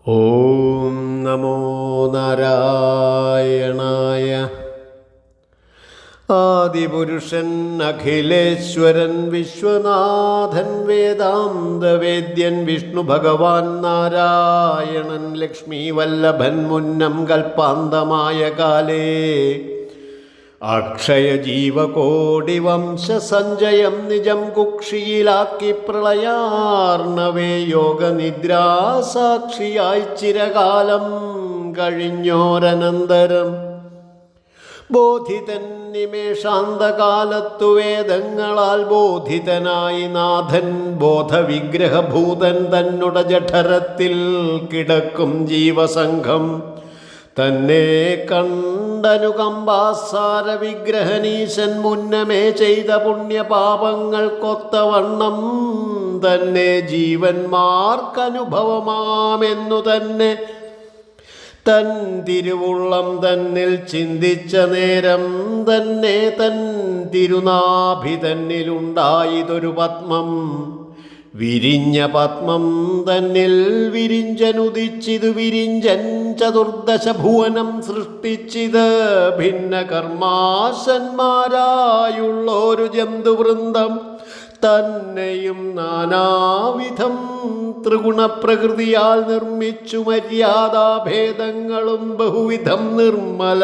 ഓം നമോ നാരായണായ. ആദിപുരുഷൻ അഖിലേശ്വരൻ വിശ്വനാഥൻ വേദാന്തവേദ്യൻ വിഷ്ണു ഭഗവാൻ നാരായണൻ ലക്ഷ്മി വല്ലഭൻ മുന്നം കൽപ്പാന്തമായ കാലേ അക്ഷയ ജീവകോടി വംശസഞ്ചയം നിജം കുക്ഷിയിലാക്കി പ്രളയാർണവേ യോഗനിദ്രാസാക്ഷിയായി ചിരകാലം കഴിഞ്ഞോരനന്തരം ബോധിതൻ നിമേഷാന്തകാലത്തു വേദങ്ങളാൽ ബോധിതനായി നാഥൻ ബോധവിഗ്രഹഭൂതൻ തന്നുട ജഠരത്തിൽ കിടക്കും ജീവസംഘം തന്നെ കണ്ടനുകമ്പാസാര വിഗ്രഹനീശൻ മുന്നമേ ചെയ്ത പുണ്യപാപങ്ങൾക്കൊത്തവണ്ണം തന്നെ ജീവന്മാർക്കനുഭവമാമെന്നു തന്നെ തൻ തിരുവുള്ളം തന്നിൽ ചിന്തിച്ച നേരം തന്നെ തൻ തിരുനാഭി തന്നിലുണ്ടായതൊരു പത്മം. വിരിഞ്ഞ പത്മം തന്നിൽ വിരിഞ്ചനുദിച്ചിത് വിരിഞ്ചൻ ചതുർദശ ഭുവനം സൃഷ്ടിച്ചിത് ഭിന്ന കർമാശന്മാരായുള്ളൊരു ജന്തുവൃന്ദം തന്നെയും നാനാവിധം ത്രിഗുണപ്രകൃതിയാൽ നിർമ്മിച്ചു മര്യാദാഭേദങ്ങളും ബഹുവിധം നിർമ്മല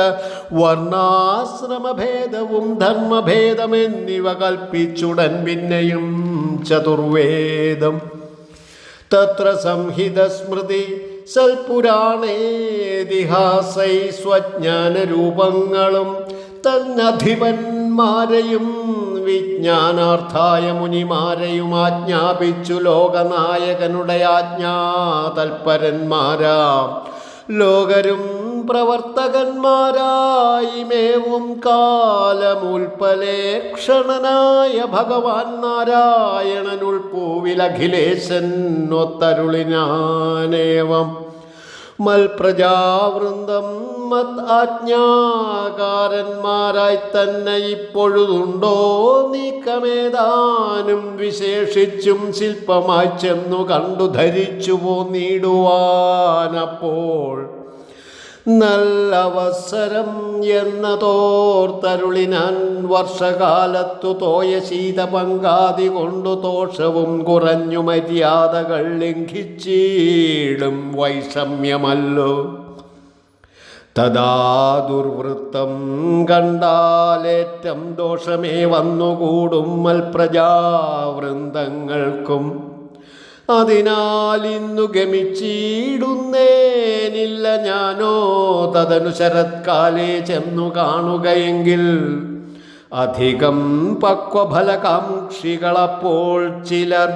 വർണ്ണാശ്രമഭേദവും ധർമ്മഭേദമെന്നിവ കൽപ്പിച്ചുടൻ പിന്നെയും ചതുർവേദം തത്ര സംഹിത സ്മൃതി സൽപുരാണേതിഹാസൈ സ്വജ്ഞാനരൂപങ്ങളും തന്നധിപന്മാരെയും വിജ്ഞാനാർത്ഥായ മുനിമാരെയും ആജ്ഞാപിച്ചു ലോകനായകനുടെ ആജ്ഞാ തൽപരന്മാരാം ലോകരും പ്രവർത്തകന്മാരായി മേവും കാലമുൽപലേക്ഷണനായ ഭഗവാൻ നാരായണനുൾപ്പൂവിലഖിലേശൻ ഒത്തരുളിനാനേവം മൽപ്രജാവൃന്ദം മത് ആജ്ഞാകാരന്മാരായി തന്നെ ഇപ്പോഴുണ്ടോ നീക്കമേതാനും വിശേഷിച്ചും ശില്പമായി ചെന്നു കണ്ടു ധരിച്ചു പോന്നിടുവാനപ്പോൾ നല്ലവസരം എന്നതോർത്തരുളിനാൻ വർഷകാലത്തു തോയ ശീതപങ്കാതി കൊണ്ടു ദോഷവും കുറഞ്ഞു മര്യാദകൾ ലംഘിച്ചിടും വൈഷമ്യമല്ലോ. തഥാ ദുർവൃത്തം കണ്ടാലേറ്റം ദോഷമേ വന്നുകൂടും മൽപ്രജാവൃന്ദങ്ങൾക്കും. അതിനാൽ ഇന്നു ഗമിച്ചിടുന്നേനില്ല ഞാനോ തദനു ശരത്കാലേ ചെന്നു കാണുകയെങ്കിൽ അധികം പക്വഫലകാംക്ഷികളപ്പോൾ ചിലർ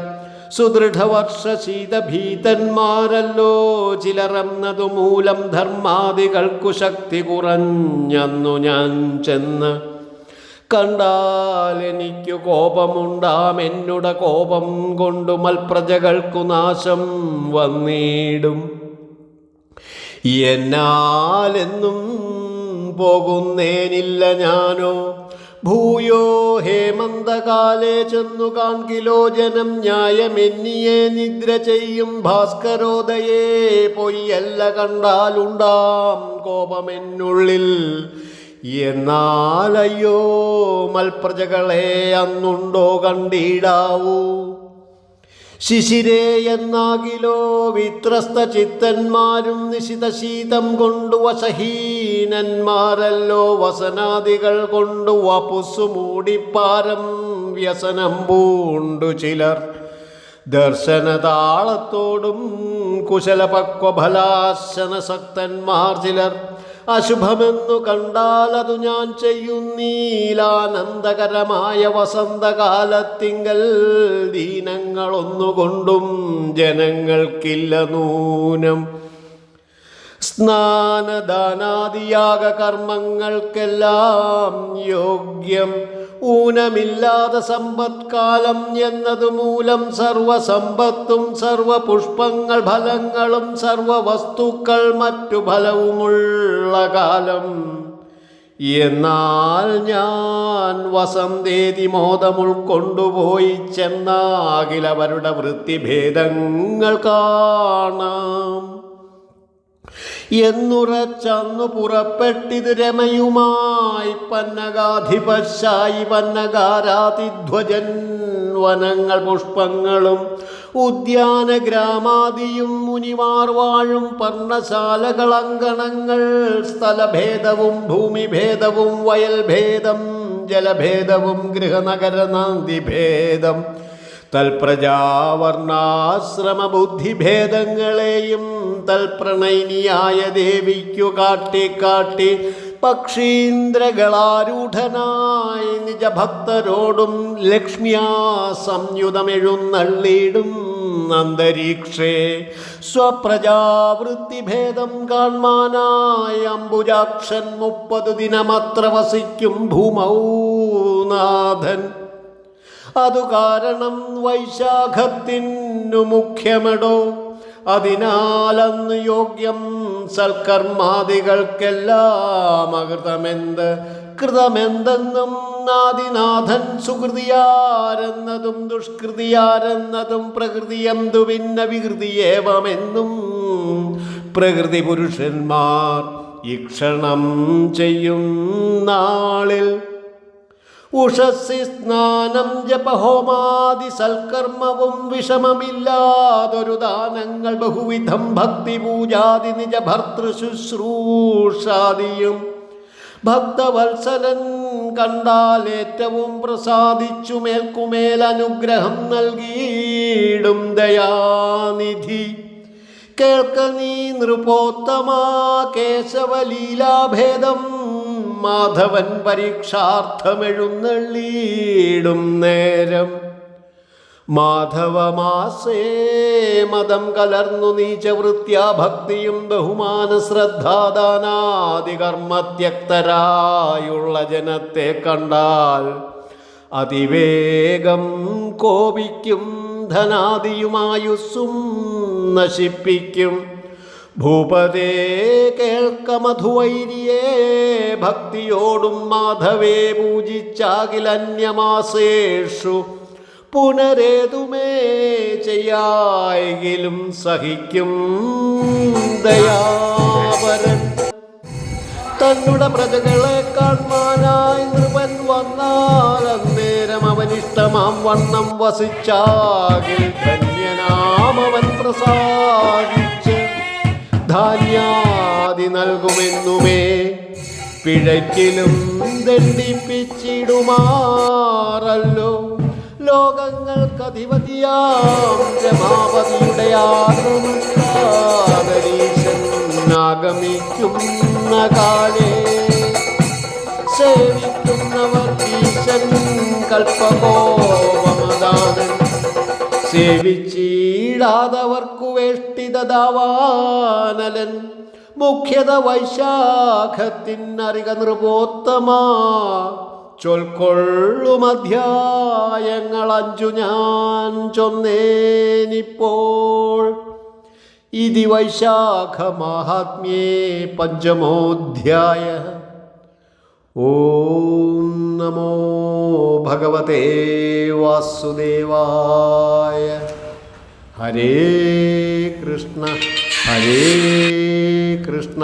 സുദൃഢവർഷ ശീതഭീതന്മാരല്ലോ ചിലരെന്നതു മൂലം ധർമാദികൾക്കു ശക്തി കുറഞ്ഞന്നു ഞാൻ ചെന്ന് കണ്ടാൽ എനിക്കു കോപമുണ്ടാം. എന്നുടെ കോപം കൊണ്ടു മൽപ്രജകൾക്കു നാശം വന്നിടും. എന്നാലെന്നും പോകുന്നേനില്ല ഞാനോ ഭൂയോ ഹേമന്തകാലേ ചെന്നു കാൺകിലോ ജനം ന്യായമെന്നിയെ നിദ്ര ചെയ്യും ഭാസ്കരോദയേ പൊയ്യല്ല കണ്ടാലുണ്ടാം കോപമെന്നുള്ളിൽ. എന്നാലയ്യോ മൽപ്രജകളെ അന്നുണ്ടോ കണ്ടിടാവൂ. ശിശിരേ എന്നാകിലോ വിത്രസ്ത ചിത്തന്മാരും നിശിത ശീതം കൊണ്ടു വശഹീനന്മാരല്ലോ വസനാദികൾ കൊണ്ടു വപുസ്സു മൂടിപ്പാരം വ്യസനം പൂണ്ടു ചിലർ ദർശനതാളത്തോടും കുശലപക്വഫലാശനസക്തന്മാർ ചിലർ അശുഭമെന്നു കണ്ടാലതു ഞാൻ ചെയ്യുന്നീലാനന്ദകരമായ വസന്തകാലത്തിങ്കൽ ദീനങ്ങളൊന്നുകൊണ്ടും ജനങ്ങൾക്കില്ല നൂനം. സ്നാനദാനാദിയാഗ കർമ്മങ്ങൾക്കെല്ലാം യോഗ്യം ഊനമില്ലാതെ സമ്പത്കാലം എന്നതു മൂലം സർവസമ്പത്തും സർവപുഷ്പങ്ങൾ ഫലങ്ങളും സർവവസ്തുക്കൾ മറ്റു ഫലവുമുള്ള കാലം. എന്നാൽ ഞാൻ വസന്തേതി മോദമുൾക്കൊണ്ടുപോയി ചെന്നാകിലവരുടെ വൃത്തിഭേദങ്ങൾ കാണാം. എന്നുറച്ചന്നു പുറപ്പെട്ടിത് രമയുമായി പന്നഗാധിപശായി പന്നഗാരാതിധ്വജൻ. വനങ്ങൾ പുഷ്പങ്ങളും ഉദ്യാന ഗ്രാമാദിയും മുനിമാർ വാഴും പർണശാലകൾ അങ്കണങ്ങൾ. സ്ഥലഭേദവും ഭൂമിഭേദവും വയൽഭേദം ജലഭേദവും ഗൃഹനഗരനാന്തിഭേദം. തൽപ്രജാവർണാശ്രമബുദ്ധിഭേദങ്ങളെയും തൽപ്രണയിനിയായ ദേവിക്കു കാട്ടി പക്ഷീന്ദ്രകളാരൂഢനായി നിജഭക്തരോടും ലക്ഷ്മ്യാ സംയുതമെഴുന്നള്ളിയിടും അന്തരീക്ഷേ. സ്വപ്രജാവൃത്തിഭേദം കാൺമാനായ അംബുജാക്ഷൻ 30 ദിനമത്ര വസിക്കും ഭൂമൗ നാഥൻ. അതു കാരണം വൈശാഖത്തിനു മുഖ്യമടോ. അതിനാലന്ന് യോഗ്യം സൽക്കർമാദികൾക്കെല്ലാം കൃതമെന്തെന്നും നാദിനാഥൻ സുകൃതിയാരെന്നതും ദുഷ്കൃതിയാരെന്നതും പ്രകൃതിയെന്തു ഭിന്ന വികൃതിയേവമെന്നും പ്രകൃതി പുരുഷന്മാർ ഇക്ഷണം ചെയ്യും നാളിൽ. ഉഷസ്സി സ്നാനം ജപഹോമാദി സൽക്കർമ്മവും വിഷമമില്ലാതൊരു ദാനങ്ങൾ ബഹുവിധം ഭക്തി പൂജാതി നിജഭർത്തൃ ശുശ്രൂഷാദിയും ഭക്തവത്സലൻ കണ്ടാൽ ഏറ്റവും പ്രസാദിച്ചു മേൽക്കുമേൽ അനുഗ്രഹം നൽകിയിടും ദയാനിധി. കേൾക്ക നീ നൃപോത്തമാ കേശവലീലാഭേദം. മാധവൻ പരീക്ഷാർത്ഥമെഴുന്നള്ളിയിടും നേരം മാധവമാസേ മതം കലർന്നു നീചവൃത്യാ ഭക്തിയും ബഹുമാന ശ്രദ്ധാദാനാദി കർമ്മത്യക്തരായുള്ള ജനത്തെ കണ്ടാൽ അതിവേഗം കോപിക്കും. ധനാദിയുമായുസ്സും നശിപ്പിക്കും. ഭൂപതേ കേൾക്ക മധുവൈരിയേ ഭക്തിയോടും മാധവേ പൂജിച്ചാകിലന്യമാസേഷു പുനരേതുമേ ചെയ്യായെങ്കിലും സഹിക്കും ദയാപരൻ. തന്നുടെ പ്രജകളെ കാൺമാനായി നൃപൻ വന്നാൽ അന്നേരം അവനിഷ്ടമാം വണ്ണം വസിച്ചാകിൽ ധന്യനാമവൻ പ്രസാദിച്ച് ധാന്യാദി നൽകുമെന്നുമേ പിഴയ്ക്കിലും ദണ്ഡിപ്പിച്ചിടുമാറല്ലോ. ലോകങ്ങൾക്കധിപതിയാം രമാപതിയുടെ ആഗമീശനാഗമിക്കുന്ന കാലേ സേവിക്കുന്നവർ ഈശൻ കൽപ്പകോപമദാനൻ. സേവിച്ചീടാതവർക്കു വേഷ്ടിതദാവാനലൻ. മുഖ്യത വൈശാഖത്തിനറിക നൃപോത്തമാ ചൊൽക്കൊള്ളുമധ്യായങ്ങൾ 5 ഞാൻ ചൊന്നേനിപ്പോൾ. ഇതി വൈശാഖ മാഹാത്മ്യേ പഞ്ചമോധ്യായ. ഓം നമോ ഭഗവതേ വാസുദേവായ. ഹരേ കൃഷ്ണ ഹരേ കൃഷ്ണ